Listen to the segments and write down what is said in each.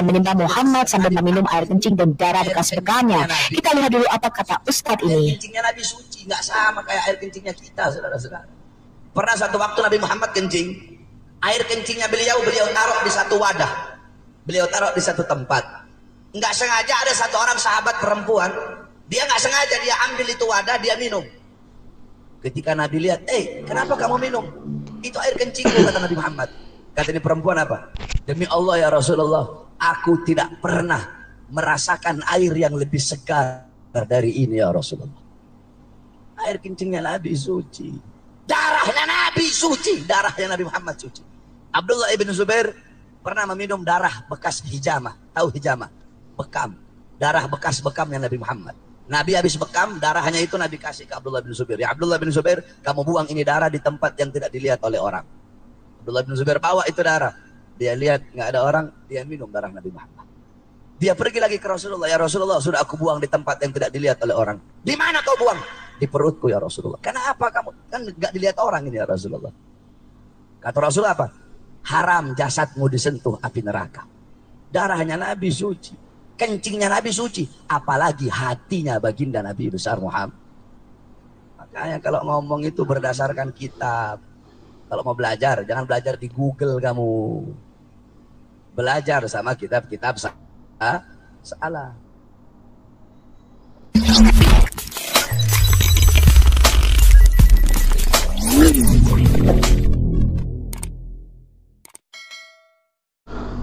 dan menyembah Muhammad sambil meminum air kencing dan darah bekas bekalnya. Kita lihat dulu apa kata Ustadz ini. Air kencingnya Nabi suci, nggak sama kayak air kencingnya kita, saudara-saudara. Pernah satu waktu Nabi Muhammad kencing, air kencingnya beliau taruh di satu wadah, beliau taruh di satu tempat. Nggak sengaja ada satu orang sahabat perempuan, dia nggak sengaja dia ambil itu wadah, dia minum. Ketika Nabi lihat, kenapa kamu minum? Itu air kencingku, kata Nabi Muhammad. Kata ini perempuan apa? Demi Allah ya Rasulullah, aku tidak pernah merasakan air yang lebih segar dari ini ya Rasulullah. Air kencingnya Nabi suci, darahnya Nabi suci, darahnya Nabi Muhammad suci. Abdullah ibn Zubair pernah meminum darah bekas hijamah. Tahu hijamah? Bekam. Darah bekas bekamnya Nabi Muhammad. Nabi habis bekam, darahnya itu Nabi kasih ke Abdullah bin Zubair. Ya Abdullah bin Zubair, kamu buang ini darah di tempat yang tidak dilihat oleh orang. Abdullah bin Zubair bawa itu darah. Dia lihat nggak ada orang, dia minum darah Nabi Muhammad. Dia pergi lagi ke Rasulullah. Ya Rasulullah, sudah aku buang di tempat yang tidak dilihat oleh orang. Di mana kau buang? Di perutku ya Rasulullah. Kenapa kamu? Kan nggak dilihat orang ini ya Rasulullah. Kata Rasulullah apa? Haram jasadmu disentuh api neraka. Darahnya Nabi suci. Kencingnya Nabi suci, apalagi hatinya baginda Nabi besar Muhammad. Makanya kalau ngomong itu berdasarkan kitab. Kalau mau belajar, jangan belajar di Google kamu. Belajar sama kitab-kitab salah.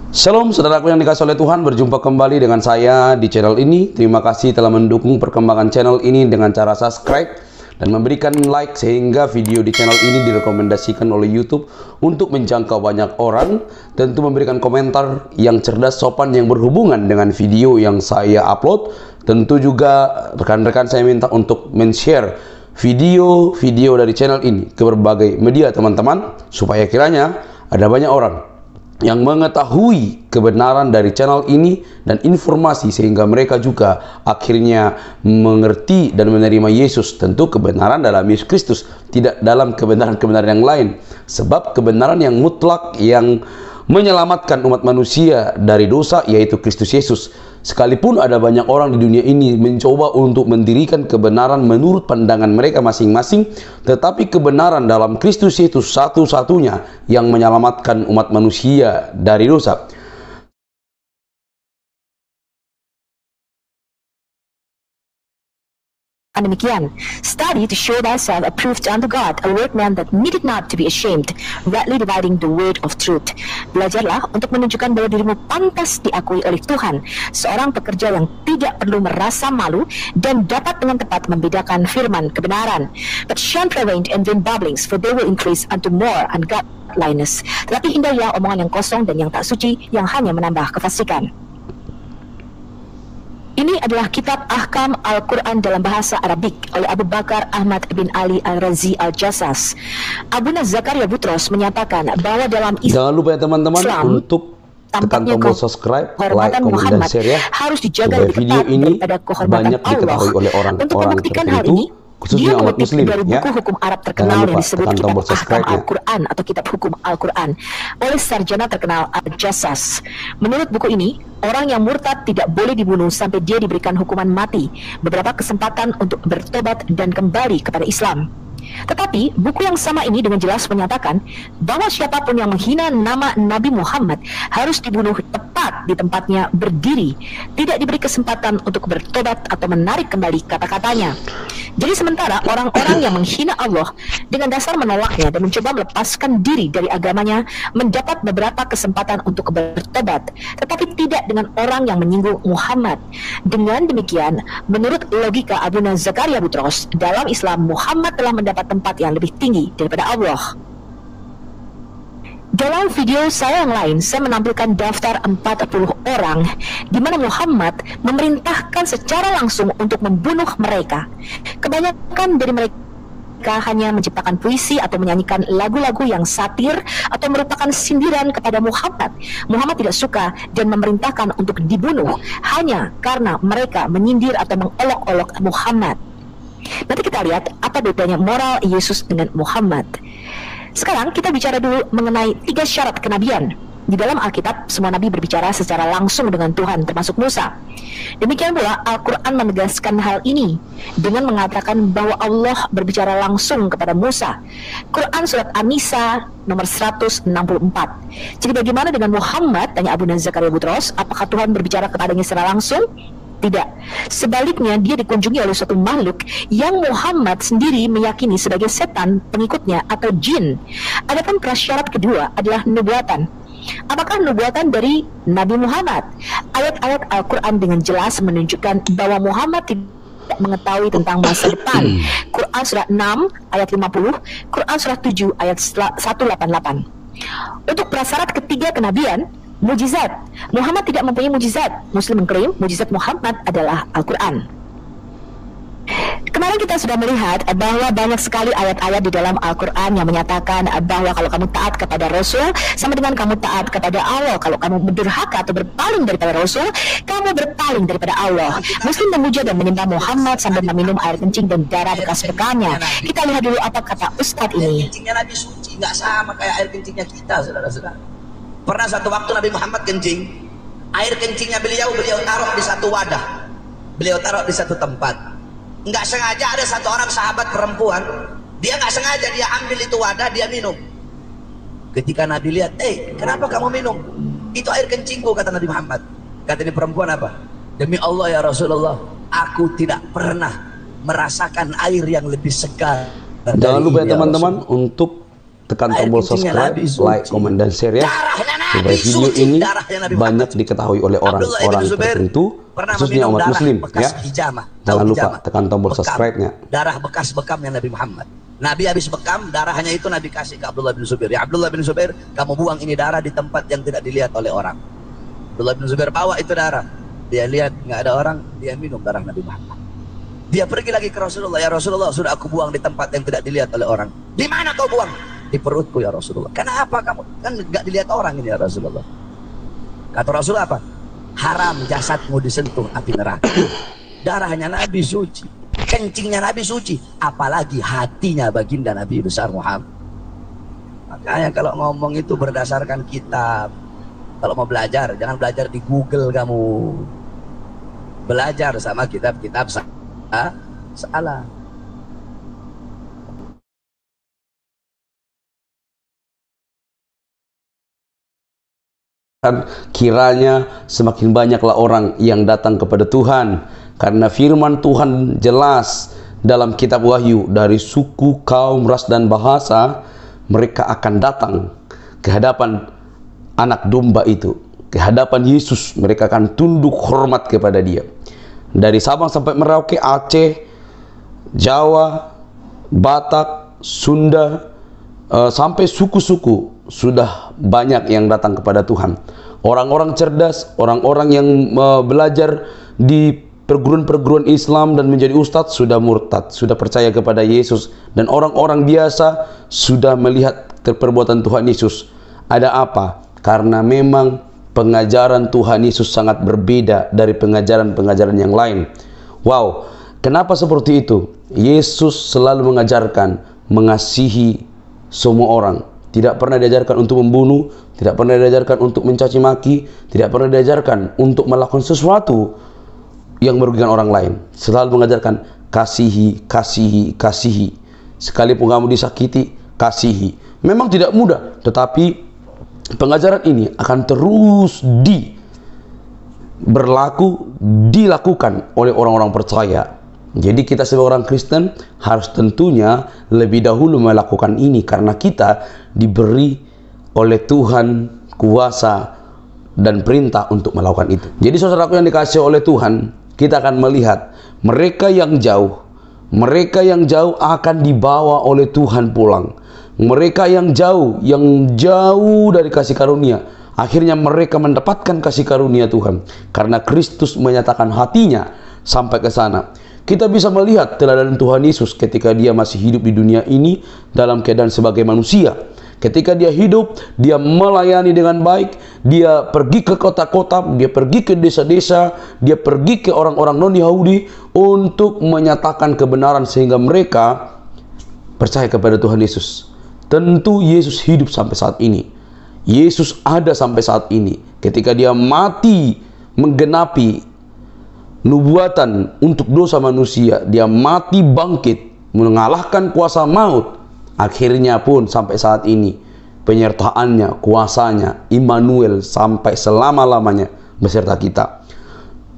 Shalom saudaraku yang dikasih oleh Tuhan, berjumpa kembali dengan saya di channel ini. Terima kasih telah mendukung perkembangan channel ini dengan cara subscribe dan memberikan like sehingga video di channel ini direkomendasikan oleh YouTube untuk menjangkau banyak orang. Tentu memberikan komentar yang cerdas, sopan, yang berhubungan dengan video yang saya upload. Tentu juga rekan-rekan saya minta untuk men-share video-video dari channel ini ke berbagai media teman-teman, supaya kiranya ada banyak orang yang mengetahui kebenaran dari channel ini dan informasi, sehingga mereka juga akhirnya mengerti dan menerima Yesus. Tentu kebenaran dalam Yesus Kristus, tidak dalam kebenaran-kebenaran yang lain. Sebab kebenaran yang mutlak yang menyelamatkan umat manusia dari dosa yaitu Kristus Yesus. Sekalipun ada banyak orang di dunia ini mencoba untuk mendirikan kebenaran menurut pandangan mereka masing-masing, tetapi kebenaran dalam Kristus Yesus satu-satunya yang menyelamatkan umat manusia dari dosa. Demikian, study to show thyself approved unto God, a workman that needed not to be ashamed, rightly dividing the word of truth. Belajarlah untuk menunjukkan bahwa dirimu pantas diakui oleh Tuhan, seorang pekerja yang tidak perlu merasa malu dan dapat dengan tepat membedakan firman kebenaran. But shun prevailed and vain babblings, for they will increase unto more ungodliness. Tetapi hindarilah omongan yang kosong dan yang tak suci, yang hanya menambah kefasikan. Ini adalah kitab Ahkam Al-Quran dalam bahasa Arabik oleh Abu Bakar Ahmad bin Ali Al-Razi Al-Jassas. Abuna Zakaria Butros menyatakan bahwa dalam Islam, jangan lupa ya teman-teman untuk tekan tombol subscribe, like, komen, dan share ya, harus dijaga supaya video ini banyak diketahui oleh orang-orang tertentu, khususnya umat muslim dari buku ya. hukum Arab terkenal yang disebut kitab Ahkam ya. Al-Quran atau kitab hukum Al-Quran oleh sarjana terkenal Al-Jassas. Menurut buku ini, orang yang murtad tidak boleh dibunuh sampai dia diberikan hukuman mati, beberapa kesempatan untuk bertobat dan kembali kepada Islam. Tetapi buku yang sama ini dengan jelas menyatakan bahwa siapapun yang menghina nama Nabi Muhammad harus dibunuh tepat di tempatnya berdiri, tidak diberi kesempatan untuk bertobat atau menarik kembali kata-katanya. Jadi sementara orang-orang yang menghina Allah dengan dasar menolaknya dan mencoba melepaskan diri dari agamanya mendapat beberapa kesempatan untuk bertobat, tetapi tidak dengan orang yang menyinggung Muhammad. Dengan demikian, menurut logika Abuna Zakaria Butros, dalam Islam Muhammad telah mendapat tempat yang lebih tinggi daripada Allah. Dalam video saya yang lain, saya menampilkan daftar 40 orang di mana Muhammad memerintahkan secara langsung untuk membunuh mereka. Kebanyakan dari mereka hanya menciptakan puisi atau menyanyikan lagu-lagu yang satir atau merupakan sindiran kepada Muhammad. Muhammad tidak suka dan memerintahkan untuk dibunuh hanya karena mereka menyindir atau mengolok-olok Muhammad. Nanti kita lihat apa bedanya moral Yesus dengan Muhammad. Sekarang kita bicara dulu mengenai 3 syarat kenabian. Di dalam Alkitab, semua nabi berbicara secara langsung dengan Tuhan, termasuk Musa. Demikian pula, Al-Quran menegaskan hal ini dengan mengatakan bahwa Allah berbicara langsung kepada Musa. Quran Surat An-Nisa nomor 164. Jadi bagaimana dengan Muhammad? Tanya Abu Nazar Zakaria Butros. Apakah Tuhan berbicara kepadanya secara langsung? Tidak. Sebaliknya, dia dikunjungi oleh suatu makhluk yang Muhammad sendiri meyakini sebagai setan pengikutnya atau jin. Adapun prasyarat kedua adalah nubuatan. Apakah nubuatan dari Nabi Muhammad? Ayat-ayat Al-Quran dengan jelas menunjukkan bahwa Muhammad tidak mengetahui tentang masa depan. Quran Surah 6 ayat 50, Quran Surah 7 ayat 188. Untuk prasyarat ketiga kenabian, mujizat. Muhammad tidak mempunyai mujizat. Muslim mengklaim mujizat Muhammad adalah Al-Quran. Kemarin kita sudah melihat bahwa banyak sekali ayat-ayat di dalam Al-Quran yang menyatakan bahwa kalau kamu taat kepada Rasul sama dengan kamu taat kepada Allah. Kalau kamu berdurhaka atau berpaling daripada Rasul, kamu berpaling daripada Allah. Muslim memuja dan menyembah Muhammad sambil meminum air kencing dan darah bekas bekalnya. Kita lihat dulu apa kata Ustadz ini. Air kencingnya Nabi suci, nggak sama kayak air kencingnya kita, saudara-saudara. Pernah satu waktu Nabi Muhammad kencing, air kencingnya beliau taruh di satu wadah, beliau taruh di satu tempat. Nggak sengaja ada satu orang sahabat perempuan, dia nggak sengaja dia ambil itu wadah, dia minum. Ketika Nabi lihat, kenapa kamu minum? Itu air kencingku, kata Nabi Muhammad. Kata ini perempuan apa? Demi Allah ya Rasulullah, aku tidak pernah merasakan air yang lebih segar. Jangan lupa ya teman-teman untuk tekan tombol subscribe, like, komen, dan share ya, supaya video ini banyak diketahui oleh orang-orang tertentu, khususnya umat muslim ya. Jangan lupa tekan tombol subscribe-nya. Darah bekas bekamnya Nabi Muhammad. Nabi habis bekam, darahnya itu Nabi kasih ke Abdullah bin Zubair. Ya Abdullah bin Zubair, kamu buang ini darah di tempat yang tidak dilihat oleh orang. Abdullah bin Zubair bawa itu darah. Dia lihat nggak ada orang, dia minum darah Nabi Muhammad. Dia pergi lagi ke Rasulullah. Ya Rasulullah, sudah aku buang di tempat yang tidak dilihat oleh orang. Di mana kau buang? Di perutku ya Rasulullah. Kenapa kamu? Kan nggak dilihat orang ini ya Rasulullah. Kata Rasul apa? Haram jasadmu disentuh api neraka. Darahnya Nabi suci, kencingnya Nabi suci, apalagi hatinya baginda Nabi besar Muhammad. Makanya kalau ngomong itu berdasarkan kitab. Kalau mau belajar, jangan belajar di Google kamu. Belajar sama kitab-kitab salah. Kiranya semakin banyaklah orang yang datang kepada Tuhan, karena firman Tuhan jelas dalam kitab Wahyu, dari suku, kaum, ras, dan bahasa mereka akan datang ke hadapan anak domba itu, ke hadapan Yesus. Mereka akan tunduk hormat kepada dia. Dari Sabang sampai Merauke, Aceh, Jawa, Batak, Sunda, sampai suku-suku sudah banyak yang datang kepada Tuhan. Orang-orang cerdas, orang-orang yang belajar di perguruan-perguruan Islam dan menjadi ustadz sudah murtad, sudah percaya kepada Yesus. Dan orang-orang biasa sudah melihat perbuatan Tuhan Yesus. Ada apa? Karena memang pengajaran Tuhan Yesus sangat berbeda dari pengajaran-pengajaran yang lain. Wow, kenapa seperti itu? Yesus selalu mengajarkan mengasihi semua orang. Tidak pernah diajarkan untuk membunuh, tidak pernah diajarkan untuk mencaci maki, tidak pernah diajarkan untuk melakukan sesuatu yang merugikan orang lain. Selalu mengajarkan kasihi, kasihi, kasihi. Sekalipun kamu disakiti, kasihi. Memang tidak mudah, tetapi pengajaran ini akan terus dilakukan oleh orang-orang percaya. Jadi kita sebagai orang Kristen harus tentunya lebih dahulu melakukan ini, karena kita diberi oleh Tuhan kuasa dan perintah untuk melakukan itu. Jadi saudaraku yang dikasihi oleh Tuhan, kita akan melihat mereka yang jauh akan dibawa oleh Tuhan pulang. Mereka yang jauh dari kasih karunia, akhirnya mereka mendapatkan kasih karunia Tuhan, karena Kristus menyatakan hatinya sampai ke sana. Kita bisa melihat teladan Tuhan Yesus ketika dia masih hidup di dunia ini dalam keadaan sebagai manusia. Ketika dia hidup, dia melayani dengan baik, dia pergi ke kota-kota, dia pergi ke desa-desa, dia pergi ke orang-orang non-Yahudi untuk menyatakan kebenaran sehingga mereka percaya kepada Tuhan Yesus. Tentu Yesus hidup sampai saat ini. Yesus ada sampai saat ini. Ketika dia mati menggenapi nubuatan untuk dosa manusia, dia mati bangkit mengalahkan kuasa maut. Akhirnya pun sampai saat ini penyertaannya, kuasanya, Immanuel sampai selama-lamanya beserta kita.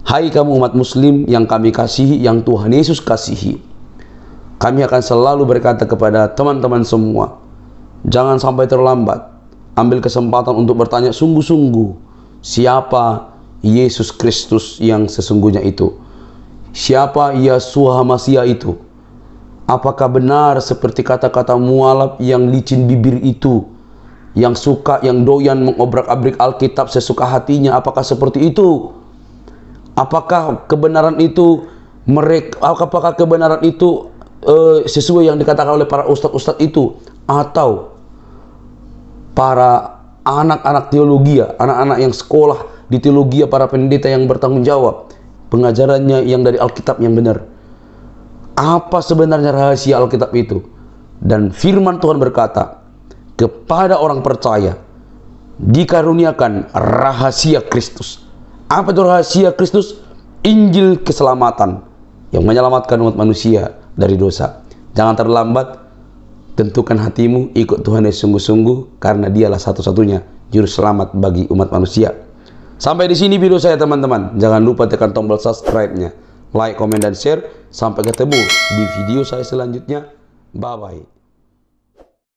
Hai kamu umat muslim yang kami kasihi, yang Tuhan Yesus kasihi, kami akan selalu berkata kepada teman-teman semua, jangan sampai terlambat. Ambil kesempatan untuk bertanya sungguh-sungguh, siapa Yesus Kristus yang sesungguhnya itu? Siapa Yeshua Mashiach itu? Apakah benar seperti kata-kata mualaf yang licin bibir itu, yang suka, yang doyan mengobrak-abrik Alkitab sesuka hatinya? Apakah seperti itu? Apakah kebenaran itu sesuai yang dikatakan oleh para ustadz-ustadz itu, atau para anak-anak teologi, anak-anak yang sekolah di teologi, para pendeta yang bertanggung jawab pengajarannya yang dari Alkitab yang benar? Apa sebenarnya rahasia Alkitab itu? Dan firman Tuhan berkata, kepada orang percaya dikaruniakan rahasia Kristus. Apa itu rahasia Kristus? Injil keselamatan yang menyelamatkan umat manusia dari dosa. Jangan terlambat, tentukan hatimu, ikut Tuhan Yesus sungguh-sungguh, karena dialah satu-satunya juru selamat bagi umat manusia. Sampai di sini video saya teman-teman. Jangan lupa tekan tombol subscribe-nya, like, komen, dan share. Sampai ketemu di video saya selanjutnya. Bye-bye.